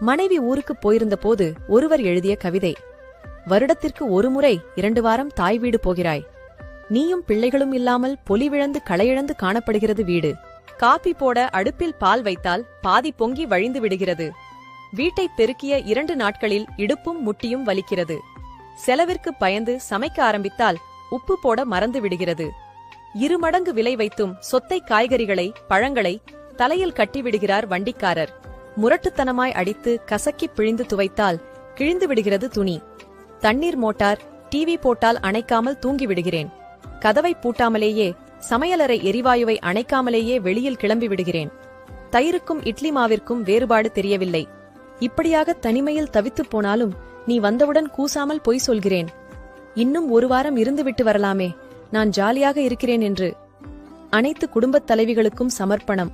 மனைவி ஊருக்கு போயிருந்த போது ஒருவர் எழுதிய கவிதை. வருடத்திற்கு ஒரு முறை 2 வாரம் தாய் வீடு போகிறாய். நீயும் பிள்ளைகளும் இல்லாமல் பொலிவிழந்து களையிழந்து காணப்படுகிறது வீடு. காப்பி போட அடுப்பில் பால் வைத்தால் பாதி பொங்கி வழிந்து விடுகிறது. வீட்டை பெருக்கிய 2 நாட்களில் இடுப்பும் முட்டியும் வலிக்கிறது. செலவிற்கு பயந்து சமைக்க ஆரம்பித்தால் உப்பு போட மறந்து விடுகிறது. 2 மடங்கு விலை வைத்தும் சொத்தை காய்கறிகளை பழங்களை தலையில் கட்டிவிடுகிறார் வண்டிக்காரர். முரட்டுத்தனமாய் அடித்து கசக்கி பிழிந்து துவைத்தால் கிழிந்து விடுகிறது துணி. தண்ணீர் மோட்டார் டிவி போட்டால் அணைக்காமல் தூங்கி விடுகிறேன். கதவை பூட்டாமலேயே சமையலறை எரிவாயுவை அணைக்காமலேயே வெளியில் கிளம்பி விடுகிறேன். தயிருக்கும் இட்லி மாவிற்கும் வேறுபாடு தெரியவில்லை. இப்படியாக தனிமையில் தவித்துப் போனாலும் நீ வந்தவுடன் கூசாமல் பொய் சொல்கிறேன். இன்னும் 1 வாரம் இருந்துவிட்டு வரலாமே, நான் ஜாலியாக இருக்கிறேன் என்று. அனைத்து குடும்பத் தலைவிகளுக்கும் சமர்ப்பணம்.